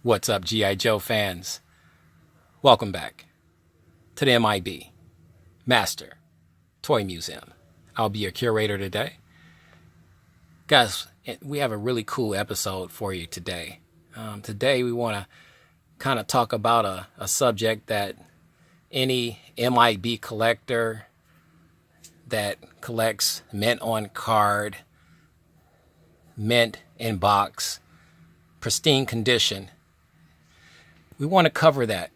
What's up, G.I. Joe fans? Welcome back to the M.I.B. Master Toy Museum. I'll be your curator today. Guys, we have a really cool episode for you today. Today we want to kind of talk about a subject that any M.I.B. collector that collects mint on card, mint in box, pristine condition, we want to cover that.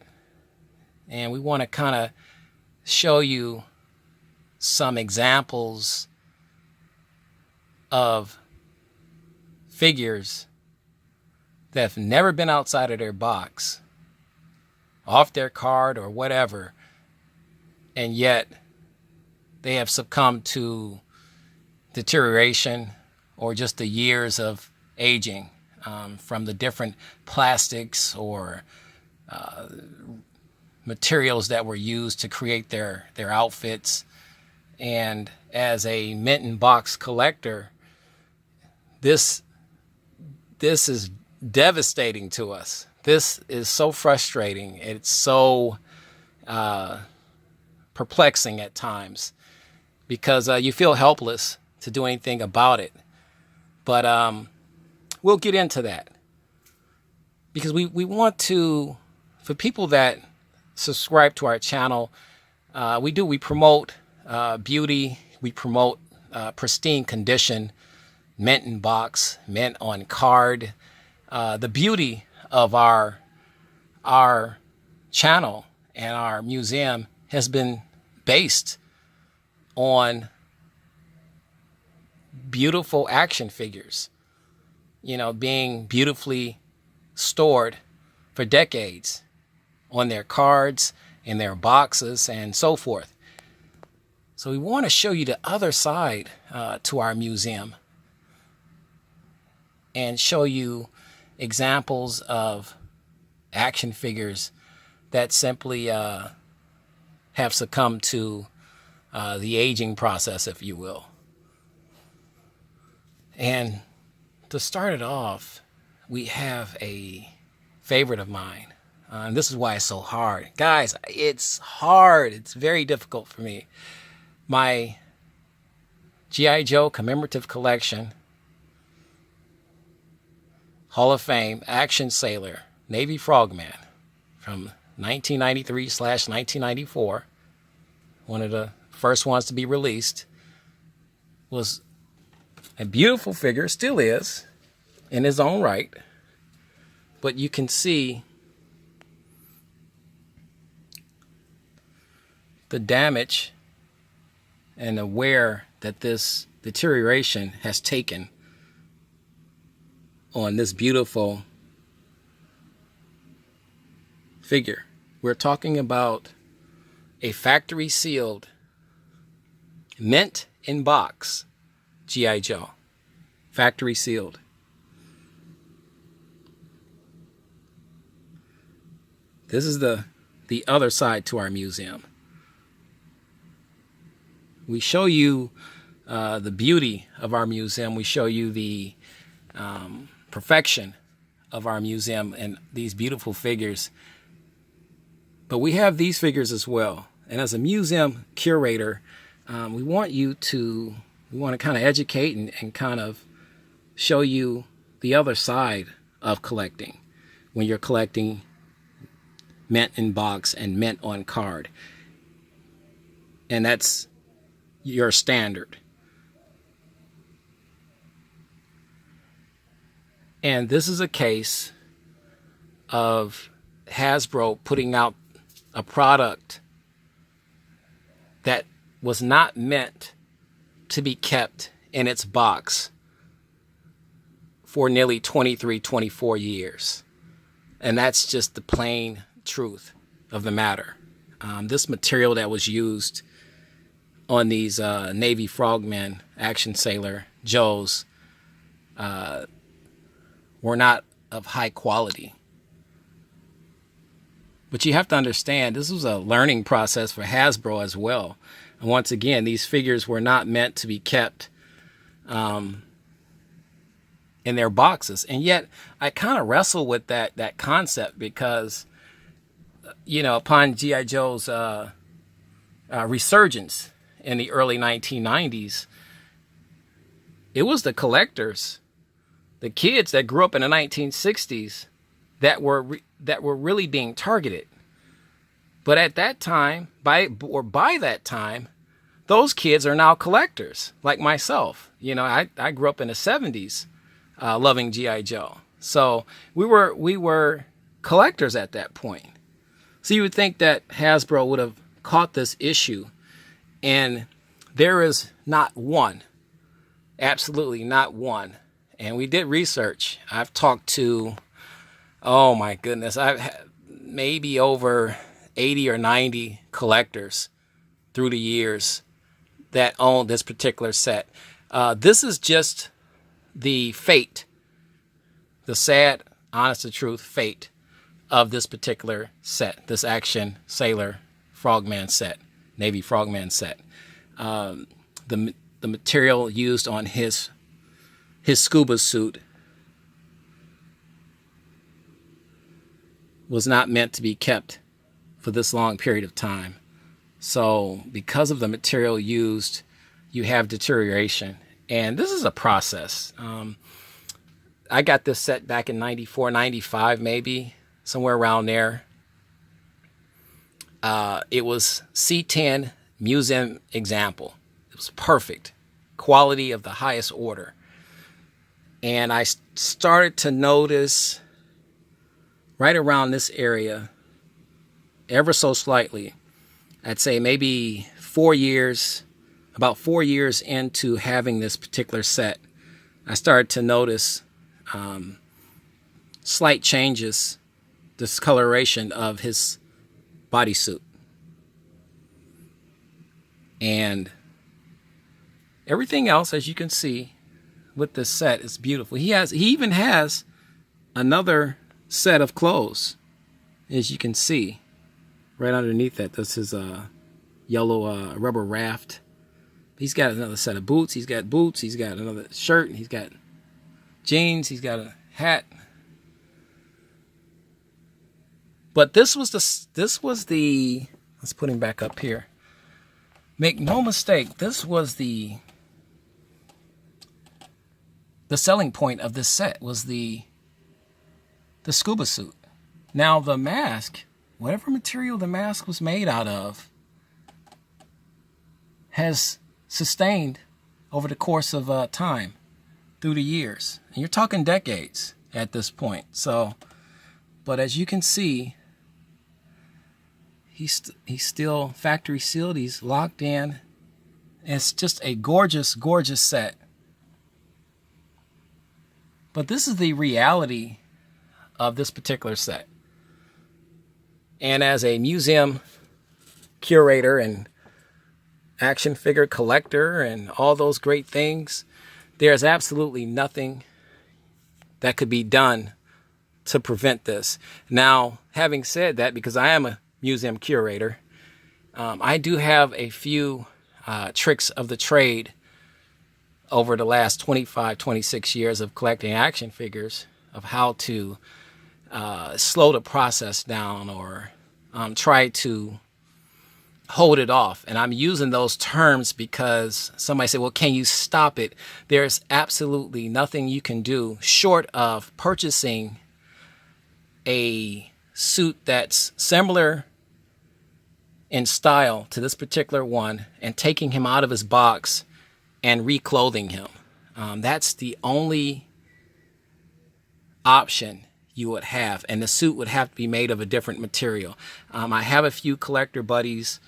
And we want to kind of show you some examples of figures that have never been outside of their box, off their card or whatever, and yet they have succumbed to deterioration or just the years of aging from the different plastics or materials that were used to create their outfits. And as a mint and box collector, this is devastating to us. This is so frustrating. It's so perplexing at times because you feel helpless to do anything about it. But we'll get into that because we want to, for people that subscribe to our channel, we promote beauty, we promote pristine condition, mint in box, mint on card. The beauty of our channel and our museum has been based on beautiful action figures, being beautifully stored for decades on their cards, in their boxes, and so forth. So we want to show you the other side to our museum and show you examples of action figures that simply have succumbed to the aging process, if you will. And to start it off, we have a favorite of mine. And this is why it's so hard. Guys, it's hard. It's very difficult for me. My G.I. Joe commemorative collection, Hall of Fame action sailor, Navy Frogman from 1993/1994, one of the first ones to be released, was a beautiful figure, still is, in his own right. But you can see the damage and the wear that this deterioration has taken on this beautiful figure. We're talking about a factory sealed, mint in box G.I. Joe. Factory sealed. This is the other side to our museum. We show you the beauty of our museum. We show you the perfection of our museum and these beautiful figures. But we have these figures as well. And as a museum curator, we want to kind of educate and kind of show you the other side of collecting when you're collecting mint in box and mint on card. And that's your standard. And this is a case of Hasbro putting out a product that was not meant to be kept in its box for nearly 23, 24 years. And that's just the plain truth of the matter. This material that was used on these Navy Frogmen action sailor Joes were not of high quality. But you have to understand, this was a learning process for Hasbro as well. And once again, these figures were not meant to be kept in in their boxes. And yet I kind of wrestle with that concept because, you know, upon G.I. Joe's resurgence in the early 1990s, it was the collectors, the kids that grew up in the 1960s that were really being targeted. But at that time, by that time, those kids are now collectors, like myself. You know, I grew up in the 70s, loving G.I. Joe. So we were collectors at that point. So you would think that Hasbro would have caught this issue, and there is not one, absolutely not one. And we did research. I've talked to, oh my goodness, I've had maybe over 80 or 90 collectors through the years that own this particular set. This is just the fate, the sad, honest to truth fate of this particular set, this Action Sailor Frogman set, Navy Frogman set. The material used on his scuba suit was not meant to be kept for this long period of time. So because of the material used, you have deterioration. And this is a process. I got this set back in 94, 95, maybe, somewhere around there. It was C10 Museum example. It was perfect. Quality of the highest order. And I started to notice right around this area, ever so slightly, I'd say maybe 4 years, about 4 years into having this particular set, I started to notice slight changes, discoloration of his bodysuit. And everything else, as you can see, with this set is beautiful. He even has another set of clothes, as you can see right underneath that. That's his yellow rubber raft. He's got another set of boots. He's got boots. He's got another shirt. He's got jeans. He's got a hat. But this was the let's put him back up here. Make no mistake, this was the selling point of this set was the scuba suit. Now the mask, whatever material the mask was made out of, has sustained over the course of time through the years. And you're talking decades at this point. So, but as you can see, he's still factory sealed. He's locked in. It's just a gorgeous, gorgeous set. But this is the reality of this particular set. And as a museum curator and action figure collector and all those great things, there's absolutely nothing that could be done to prevent this. Now, having said that, because I am a museum curator, I do have a few tricks of the trade over the last 25, 26 years of collecting action figures of how to slow the process down or try to hold it off. And I'm using those terms because somebody said, well, can you stop it? There's absolutely nothing you can do short of purchasing a suit that's similar in style to this particular one and taking him out of his box and reclothing him. That's the only option you would have, and the suit would have to be made of a different material. I have a few collector buddies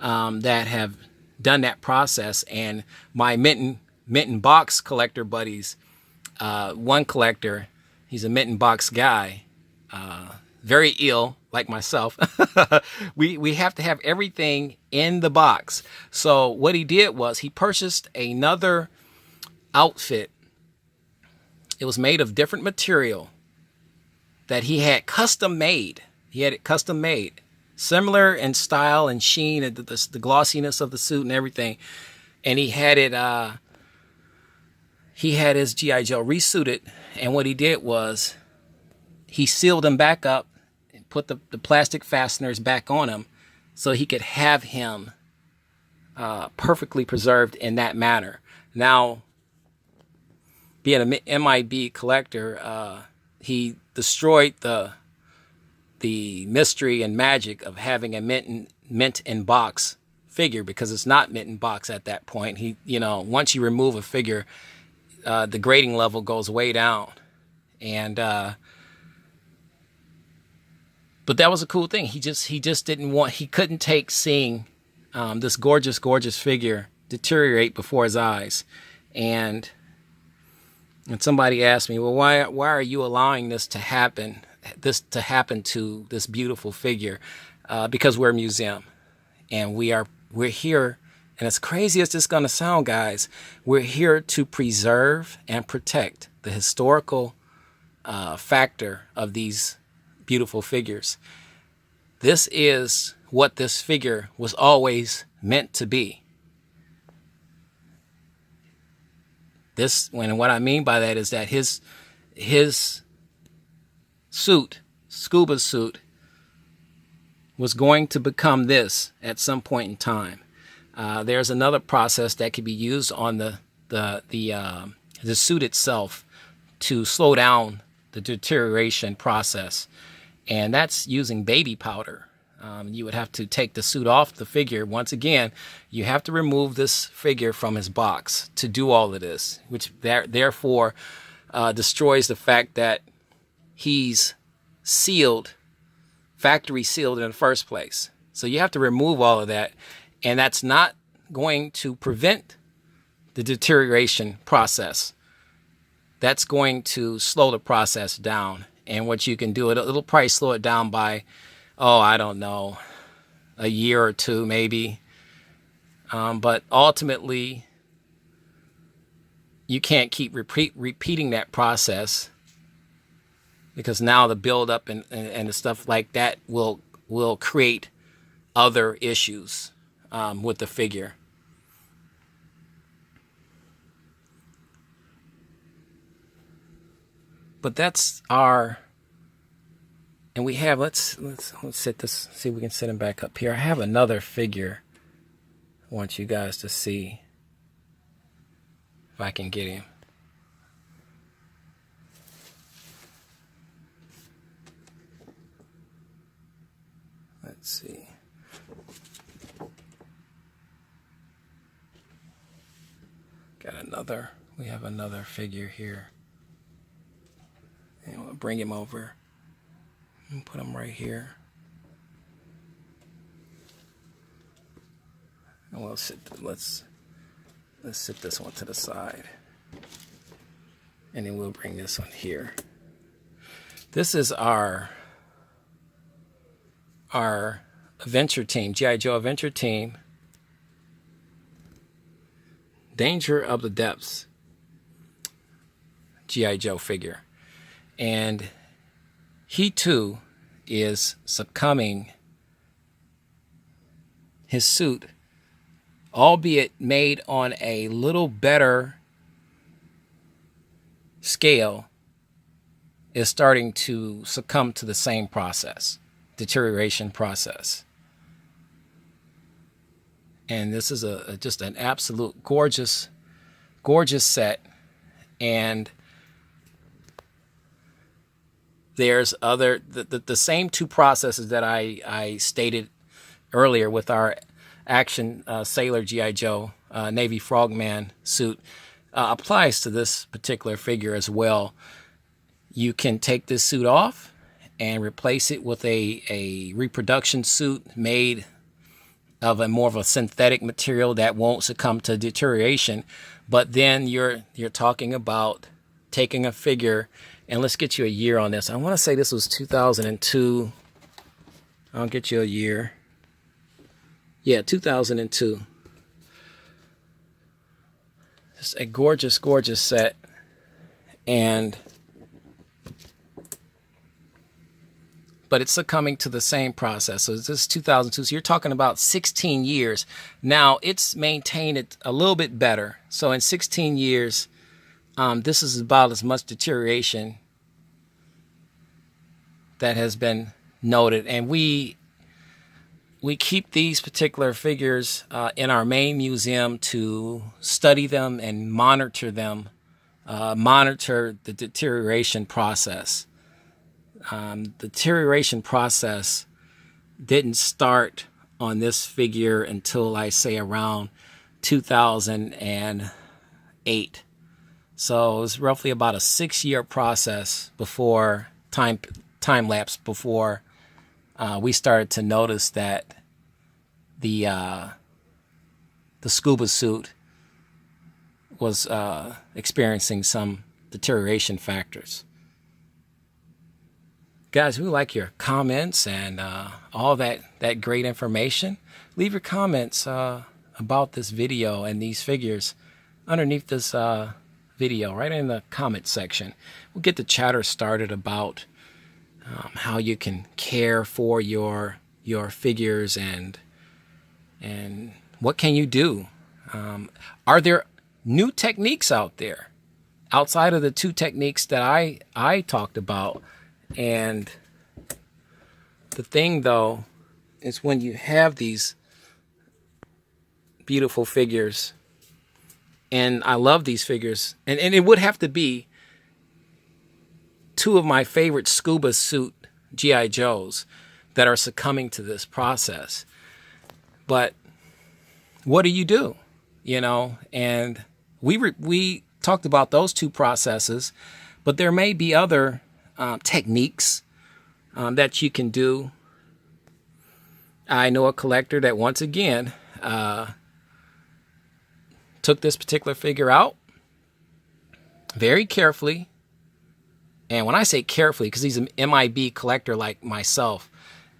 that have done that process, and my mitten box collector buddies, one collector, he's a mitten box guy, very ill like myself. we have to have everything in the box. So what he did was he purchased another outfit. It was made of different material that he had custom made. He had it custom made, similar in style and sheen and the glossiness of the suit and everything. And he had it, he had his G.I. Joe resuited And what he did was he sealed him back up and put the plastic fasteners back on him so he could have him perfectly preserved in that manner. Now, being an M.I.B collector, he destroyed the mystery and magic of having a mint in box figure, because it's not mint in box at that point. Once you remove a figure, the grading level goes way down. And but that was a cool thing. He just didn't want, he couldn't take seeing this gorgeous figure deteriorate before his eyes. And somebody asked me, well, why are you allowing this to happen to this beautiful figure? Because we're a museum, and we're here, and as crazy as this is going to sound, guys, we're here to preserve and protect the historical factor of these beautiful figures. This is what this figure was always meant to be. What I mean by that is that his suit, scuba suit, was going to become this at some point in time. There's another process that could be used on the suit itself to slow down the deterioration process, and that's using baby powder. You would have to take the suit off the figure. Once again, you have to remove this figure from his box to do all of this, which therefore destroys the fact that he's sealed, factory sealed in the first place. So you have to remove all of that, and that's not going to prevent the deterioration process. That's going to slow the process down. And what you can do, it'll probably slow it down by, I don't know, a year or two maybe. But ultimately, you can't keep repeating that process, because now the buildup and the stuff like that will create other issues with the figure. But that's our, and we have, let's sit this, see if we can set him back up here. I have another figure I want you guys to see, if I can get him. Let's see. We have another figure here. And we'll bring him over and put him right here. And we'll let's sit this one to the side. And then we'll bring this one here. This is our adventure team, G.I. Joe adventure team. Danger of the Depths G.I. Joe figure. And he too is succumbing. His suit, albeit made on a little better scale, is starting to succumb to the same process, deterioration process. And this is just an absolute gorgeous set. And there's the same two processes that I stated earlier with our action sailor G.I. Joe Navy Frogman suit applies to this particular figure as well. You can take this suit off and replace it with a reproduction suit made of a more of a synthetic material that won't succumb to deterioration. But then you're talking about taking a figure, and let's get you a year on this. I want to say this was 2002. I'll get you a year. Yeah, 2002. Just a gorgeous set. But it's succumbing to the same process. So this is 2002. So you're talking about 16 years. Now it's maintained it a little bit better. So in 16 years, This is about as much deterioration that has been noted, and we keep these particular figures in our main museum to study them and monitor them, monitor the deterioration process. The deterioration process didn't start on this figure until, I say, around 2008. So it was roughly about a 6-year process before time lapse before we started to notice that the scuba suit was experiencing some deterioration factors. Guys, we like your comments and all that great information. Leave your comments about this video and these figures underneath this video, right in the comment section. We'll get the chatter started about how you can care for your figures and what can you do. Are there new techniques out there outside of the 2 techniques that I talked about? And the thing, though, is when you have these beautiful figures, and I love these figures, and it would have to be 2 of my favorite scuba suit G.I. Joes that are succumbing to this process. But what do you do? You know, and we talked about those 2 processes, but there may be other techniques that you can do. I know a collector that, once again, took this particular figure out very carefully. And when I say carefully, because he's an M.I.B. collector like myself,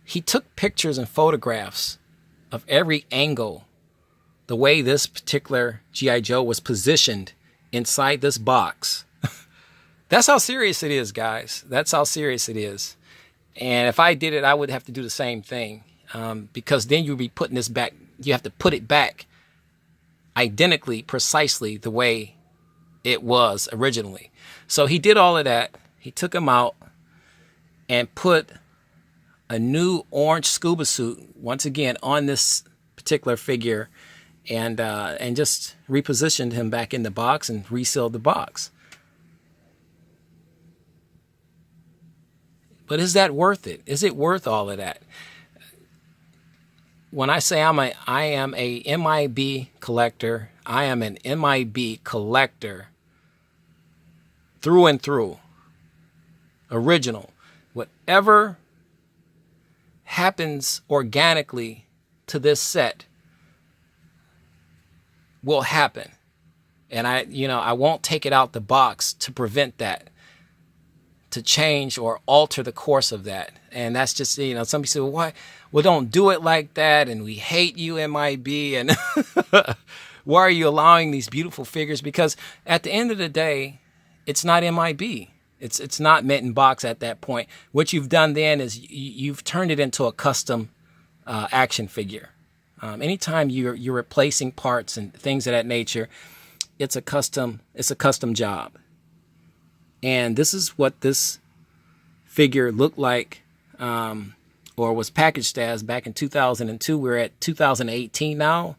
he took pictures and photographs of every angle, the way this particular G.I. Joe was positioned inside this box. That's how serious it is, guys. That's how serious it is. And if I did it, I would have to do the same thing, because then you'd be putting this back. You have to put it back identically, precisely the way it was originally. So he did all of that. He took him out and put a new orange scuba suit, once again, on this particular figure, and just repositioned him back in the box and resealed the box. But is that worth it? Is it worth all of that? When I say I am a M.I.B. collector, I am an M.I.B. collector through and through. Original. Whatever happens organically to this set will happen. And I won't take it out the box to prevent that, to change or alter the course of that. And that's just, some people say, well, why? Well, don't do it like that, and we hate you, M.I.B., and why are you allowing these beautiful figures? Because at the end of the day, it's not M.I.B. It's not mint in box at that point. What you've done then is you've turned it into a custom action figure. Anytime you're replacing parts and things of that nature, it's a custom job. And this is what this figure looked like, or was packaged as, back in 2002. We're at 2018 now,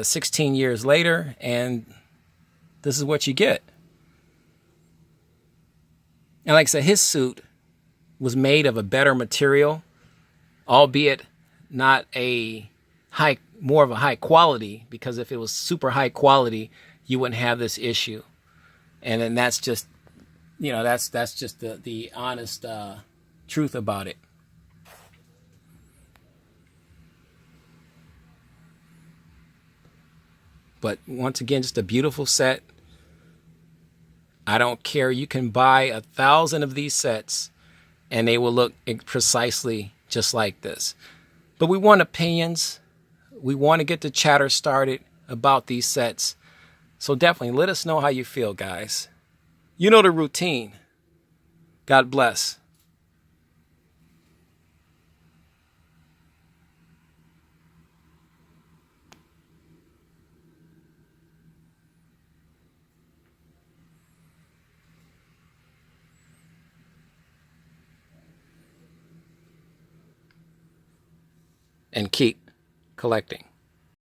16 years later, and this is what you get. And like I said, his suit was made of a better material, albeit not more of a high quality, because if it was super high quality, you wouldn't have this issue. And then that's just, that's just the honest truth about it. But once again, just a beautiful set. I don't care. You can buy 1,000 of these sets and they will look precisely just like this. But we want opinions. We want to get the chatter started about these sets. So definitely let us know how you feel, guys. You know the routine. God bless. and keep collecting.